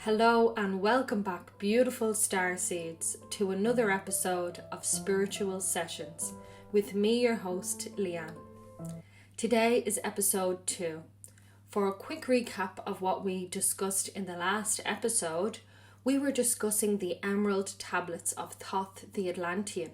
Hello and welcome back, beautiful starseeds, to another episode of Spiritual Sessions with me, your host, Leanne. Today is episode 2. For a quick recap of what we discussed in the last episode, we were discussing the emerald tablets of Thoth the Atlantean.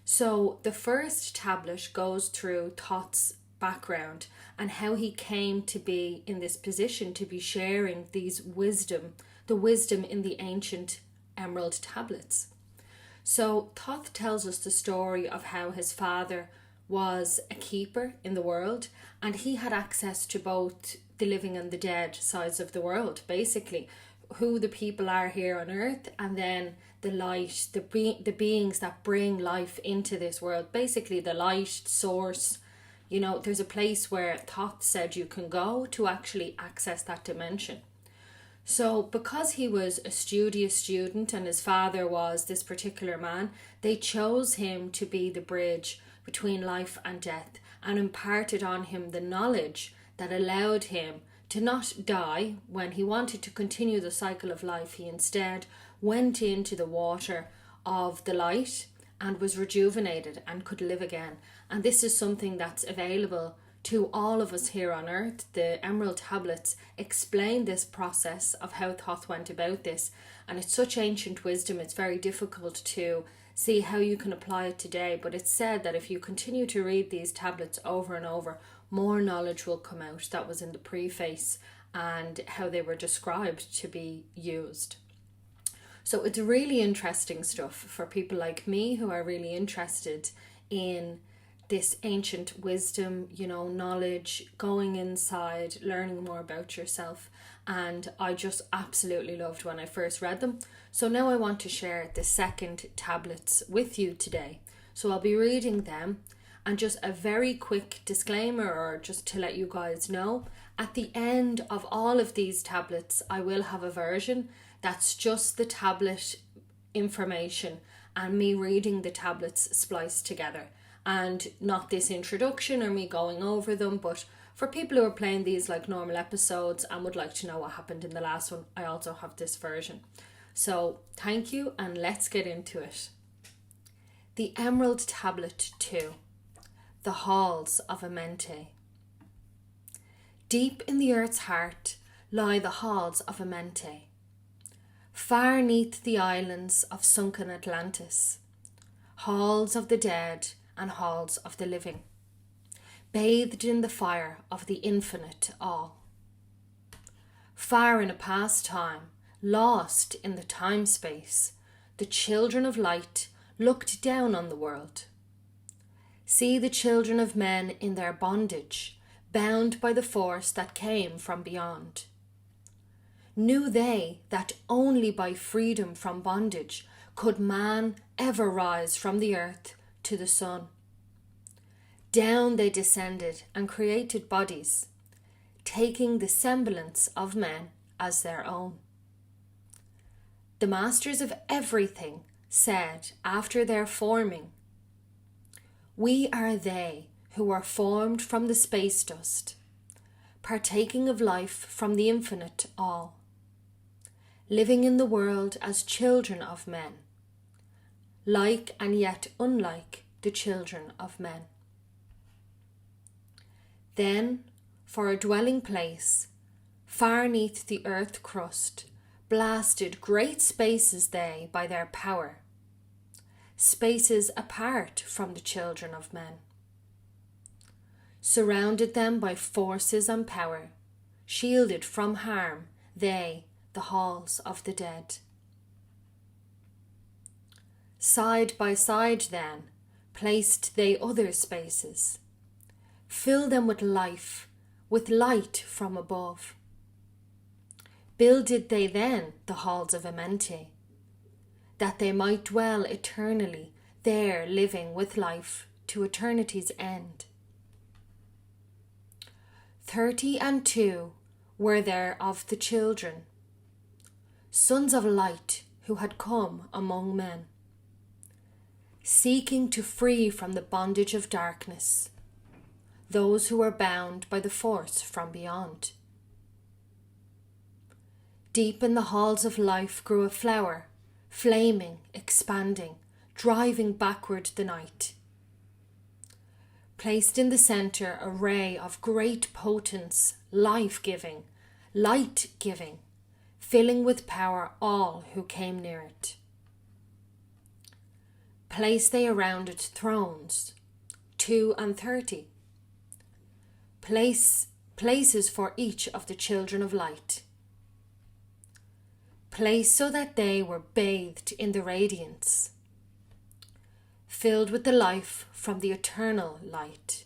So the first tablet goes through Thoth's background and how he came to be in this position to be sharing the wisdom in the ancient emerald tablets. So Thoth tells us the story of how his father was a keeper in the world and he had access to both the living and the dead sides of the world, basically who the people are here on earth, and then the light, the beings that bring life into this world, basically the light source. You know, there's a place where Thoth said you can go to actually access that dimension. So because he was a studious student and his father was this particular man, they chose him to be the bridge between life and death and imparted on him the knowledge that allowed him to not die. When he wanted to continue the cycle of life, he instead went into the water of the light and was rejuvenated and could live again. And this is something that's available to all of us here on earth. The emerald tablets explain this process of how Thoth went about this, and it's such ancient wisdom, it's very difficult to see how you can apply it today, but it's said that if you continue to read these tablets over and over, more knowledge will come out that was in the preface and how they were described to be used. So it's really interesting stuff for people like me who are really interested in this ancient wisdom, knowledge, going inside, learning more about yourself. And I just absolutely loved when I first read them. So now I want to share the second tablets with you today. So I'll be reading them, and just a very quick disclaimer, or just to let you guys know, at the end of all of these tablets, I will have a version that's just the tablet information and me reading the tablets spliced together. And not this introduction or me going over them, but for people who are playing these like normal episodes and would like to know what happened in the last one, I also have this version. So thank you, and let's get into it. The Emerald Tablet 2, the Halls of Amenti. Deep in the earth's heart lie the Halls of Amenti, far 'neath the islands of sunken Atlantis, halls of the dead and halls of the living, bathed in the fire of the infinite all. Far in a past time, lost in the time-space, the children of light looked down on the world. See the children of men in their bondage, bound by the force that came from beyond. Knew they that only by freedom from bondage could man ever rise from the earth to the sun. Down they descended and created bodies, taking the semblance of men as their own. The masters of everything said after their forming, "We are they who are formed from the space dust, partaking of life from the infinite all, living in the world as children of men, like and yet unlike the children of men." Then, for a dwelling place, far 'neath the earth crust, blasted great spaces they by their power, spaces apart from the children of men. Surrounded them by forces and power, shielded from harm they, the halls of the dead. Side by side then, placed they other spaces, fill them with life, with light from above. Builded they then the halls of Amenti, that they might dwell eternally there, living with life to eternity's end. 32 were there of the children, sons of light who had come among men, seeking to free from the bondage of darkness those who were bound by the force from beyond. Deep in the halls of life grew a flower, flaming, expanding, driving backward the night. Placed in the centre a ray of great potence, life-giving, light-giving, filling with power all who came near it. Placed they around it thrones, 32. Places for each of the children of light. Placed so that they were bathed in the radiance, filled with the life from the eternal light.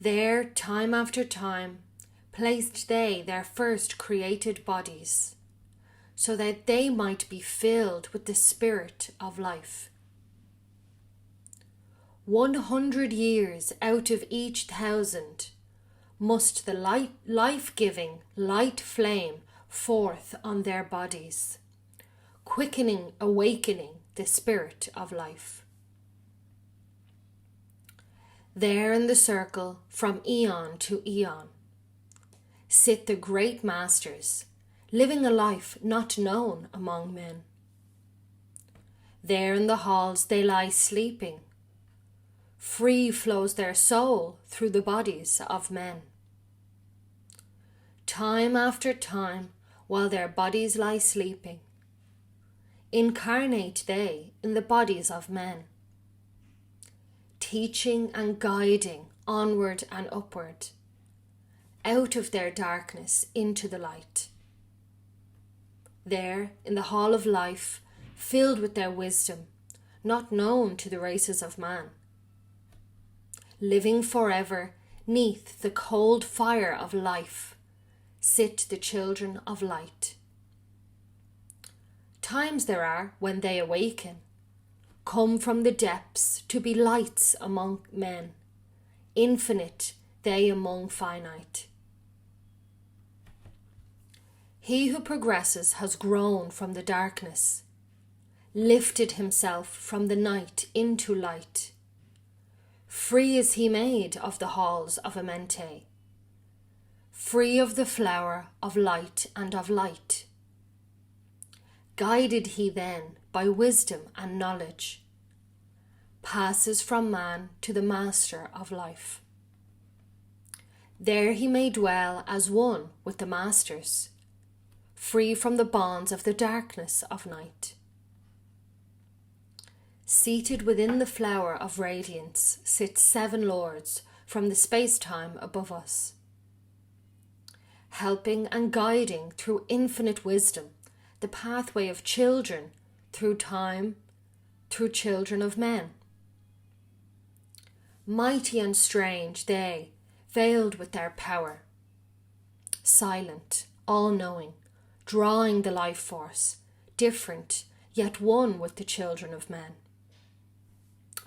There, time after time, placed they their first created bodies, so that they might be filled with the spirit of life. 100 years out of each 1,000 must the life-giving light flame forth on their bodies, quickening, awakening the spirit of life. There in the circle, from eon to eon, sit the great masters, living a life not known among men. There in the halls they lie sleeping. Free flows their soul through the bodies of men. Time after time, while their bodies lie sleeping, incarnate they in the bodies of men, teaching and guiding onward and upward, out of their darkness into the light. There, in the hall of life, filled with their wisdom, not known to the races of man, living forever neath the cold fire of life, sit the children of light. Times there are when they awaken, come from the depths to be lights among men, infinite they among finite. He who progresses has grown from the darkness, lifted himself from the night into light. Free is he made of the halls of Amenti, free of the flower of light and of light. Guided he then by wisdom and knowledge, passes from man to the master of life. There he may dwell as one with the masters, free from the bonds of the darkness of night. Seated within the flower of radiance sit 7 lords from the space-time above us, helping and guiding through infinite wisdom the pathway of children through time, through children of men. Mighty and strange they, veiled with their power, silent, all-knowing, drawing the life force, different, yet one with the children of men.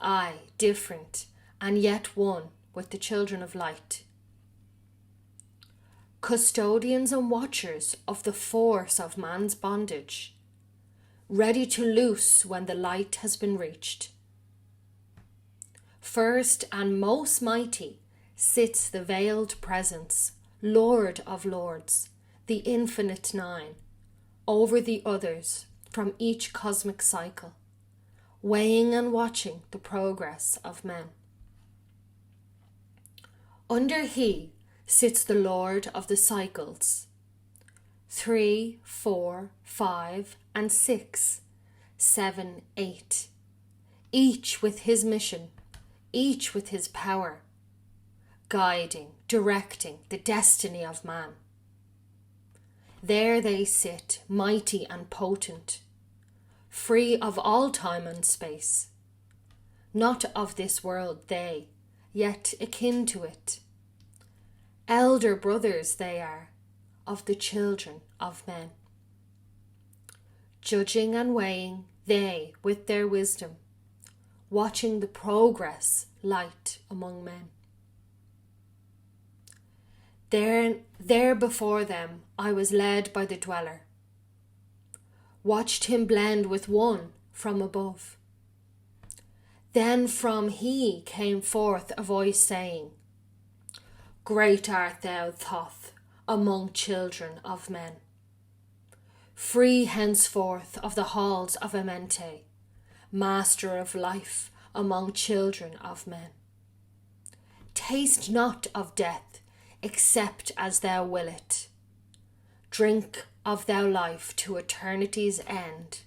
Aye, different, and yet one with the children of light. Custodians and watchers of the force of man's bondage, ready to loose when the light has been reached. First and most mighty sits the veiled presence, Lord of Lords, the infinite 9, over the others from each cosmic cycle, weighing and watching the progress of men. Under he sits the Lord of the cycles, 3, 4, 5, and 6, 7, 8, each with his mission, each with his power, guiding, directing the destiny of man. There they sit, mighty and potent, free of all time and space, not of this world they, yet akin to it. Elder brothers they are, of the children of men. Judging and weighing they with their wisdom, watching the progress light among men. There before them I was led by the dweller, watched him blend with one from above. Then from he came forth a voice saying, Great art thou, Thoth, among children of men. Free henceforth of the halls of Amenti, master of life among children of men. Taste not of death, except as thou will it. Drink of thou life to eternity's end.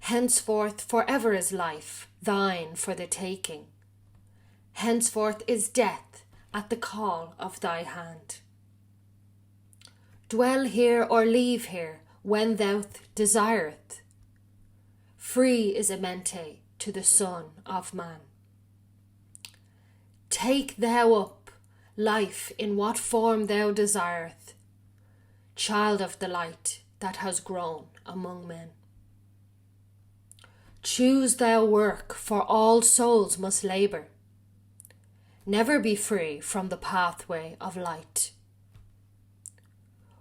Henceforth forever is life, thine for the taking. Henceforth is death at the call of thy hand. Dwell here or leave here when thou desireth. Free is Amenti to the Son of Man. Take thou up life in what form thou desireth, child of the light that has grown among men. Choose thou work, for all souls must labour. Never be free from the pathway of light.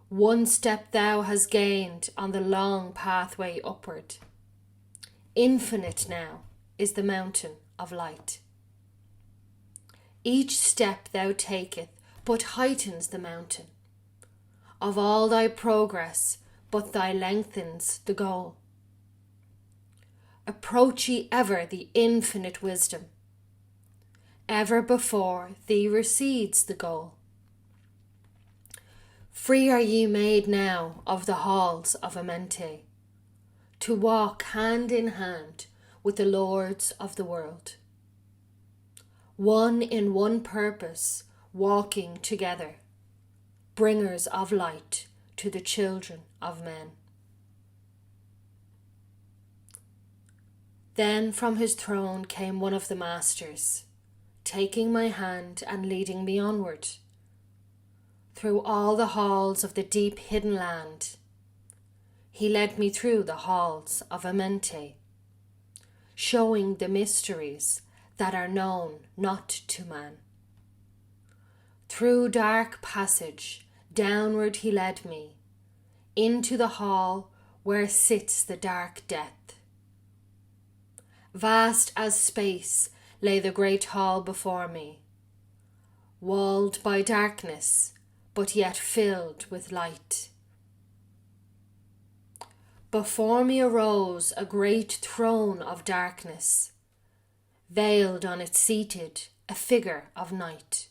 One step thou hast gained on the long pathway upward. Infinite now is the mountain of light. Each step thou taketh but heightens the mountain. Of all thy progress but thy lengthens the goal. Approach ye ever the infinite wisdom. Ever before thee recedes the goal. Free are ye made now of the halls of Amenti, to walk hand in hand with the lords of the world. One in one purpose, walking together, bringers of light to the children of men. Then from his throne came one of the masters, taking my hand and leading me onward, through all the halls of the deep hidden land. He led me through the halls of Amenti, showing the mysteries that are known not to man. Through dark passage downward he led me, into the hall where sits the dark death. Vast as space lay the great hall before me, walled by darkness, but yet filled with light. Before me arose a great throne of darkness, veiled on it seated a figure of night.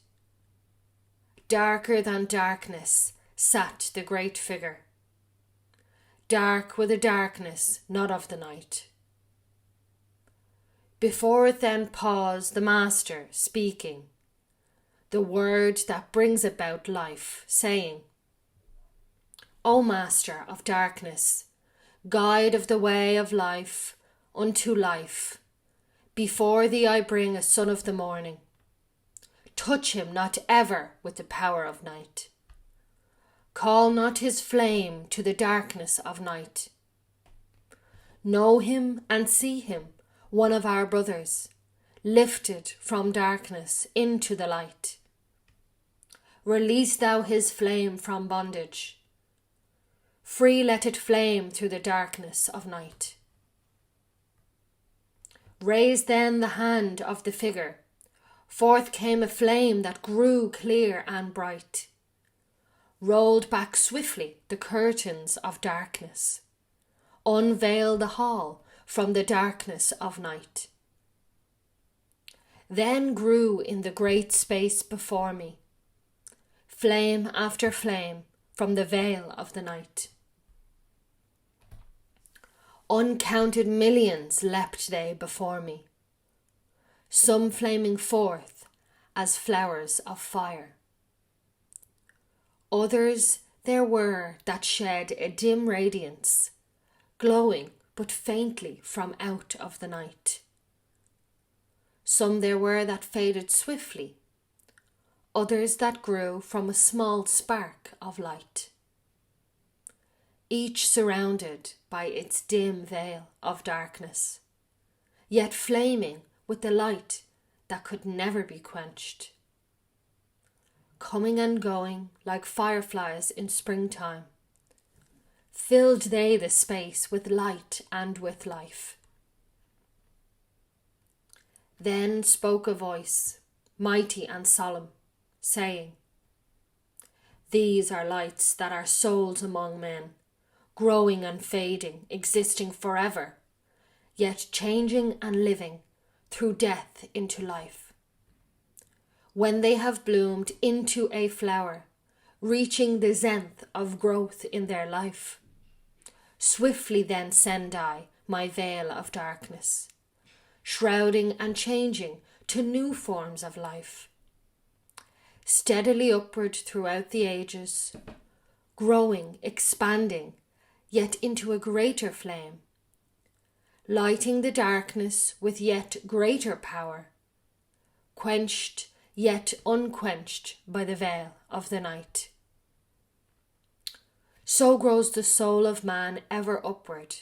Darker than darkness sat the great figure, dark with a darkness not of the night. Before it then paused the Master speaking, the word that brings about life, saying, O Master of darkness, guide of the way of life unto life, before thee I bring a son of the morning. Touch him not ever with the power of night. Call not his flame to the darkness of night. Know him and see him, one of our brothers, lifted from darkness into the light. Release thou his flame from bondage. Free let it flame through the darkness of night. Raise then the hand of the figure. Forth came a flame that grew clear and bright. Rolled back swiftly the curtains of darkness. Unveiled the hall from the darkness of night. Then grew in the great space before me, flame after flame from the veil of the night. Uncounted millions leapt they before me, some flaming forth as flowers of fire. Others there were that shed a dim radiance, glowing but faintly from out of the night. Some there were that faded swiftly, others that grew from a small spark of light, each surrounded by its dim veil of darkness, yet flaming with the light that could never be quenched. Coming and going like fireflies in springtime, filled they the space with light and with life. Then spoke a voice, mighty and solemn, saying, These are lights that are souls among men, growing and fading, existing forever, yet changing and living through death into life. When they have bloomed into a flower, reaching the zenith of growth in their life, swiftly then send I my veil of darkness, shrouding and changing to new forms of life. Steadily upward throughout the ages, growing, expanding, yet into a greater flame, lighting the darkness with yet greater power, quenched yet unquenched by the veil of the night. So grows the soul of man ever upward,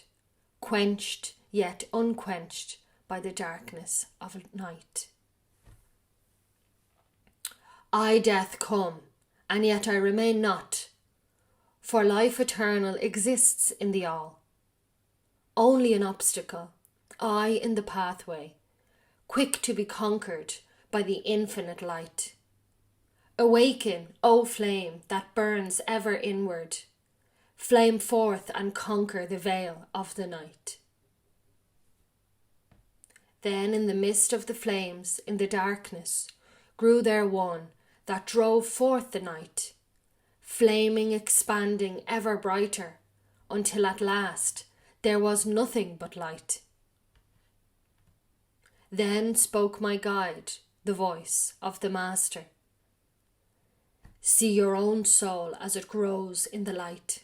quenched yet unquenched by the darkness of night. I, death, come, and yet I remain not, for life eternal exists in the all. Only an obstacle, I in the pathway, quick to be conquered by the infinite light. Awaken, O flame that burns ever inward, flame forth and conquer the veil of the night. Then in the midst of the flames, in the darkness, grew there one that drove forth the night, flaming, expanding ever brighter, until at last there was nothing but light. Then spoke my guide, the voice of the Master. See your own soul as it grows in the light,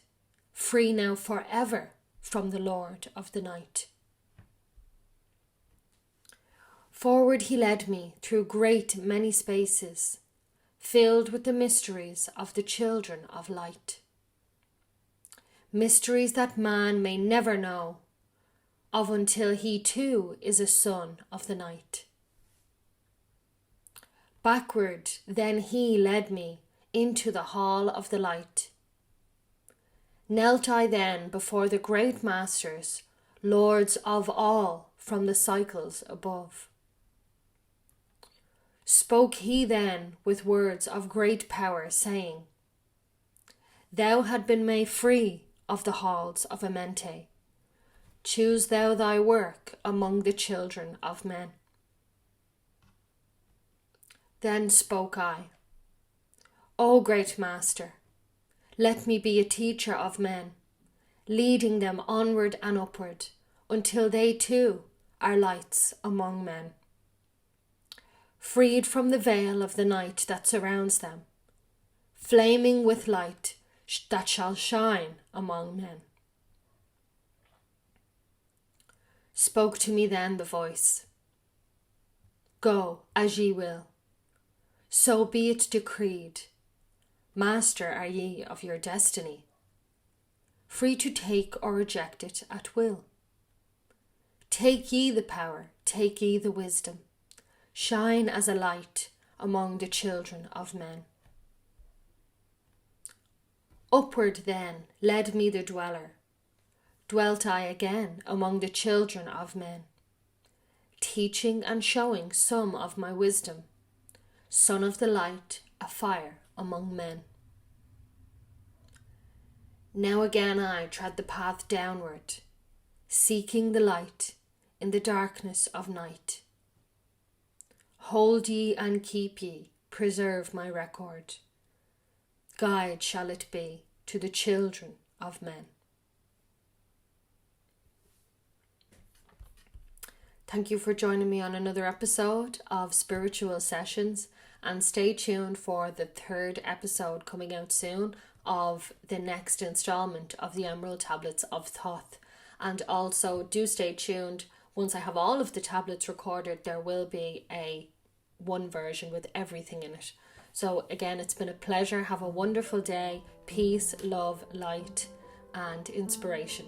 free now forever from the Lord of the night. Forward he led me through great many spaces, filled with the mysteries of the children of light. Mysteries that man may never know of until he too is a son of the night. Backward then he led me into the hall of the light. Knelt I then before the great masters, lords of all from the cycles above. Spoke he then with words of great power, saying, Thou had been made free of the halls of Amenti. Choose thou thy work among the children of men. Then spoke I, O great Master, let me be a teacher of men, leading them onward and upward, until they too are lights among men. Freed from the veil of the night that surrounds them, flaming with light that shall shine among men. Spoke to me then the voice, Go as ye will, so be it decreed. Master are ye of your destiny, free to take or reject it at will. Take ye the power, take ye the wisdom, shine as a light among the children of men. Upward then led me the dweller, dwelt I again among the children of men, teaching and showing some of my wisdom, son of the light, a fire among men. Now again I trod the path downward, seeking the light in the darkness of night. Hold ye and keep ye, preserve my record. Guide shall it be to the children of men. Thank you for joining me on another episode of Spiritual Sessions, and stay tuned for the third episode coming out soon of the next installment of the Emerald Tablets of Thoth. And also do stay tuned. Once I have all of the tablets recorded, there will be one version with everything in it. So again, it's been a pleasure. Have a wonderful day. Peace, love, light, and inspiration.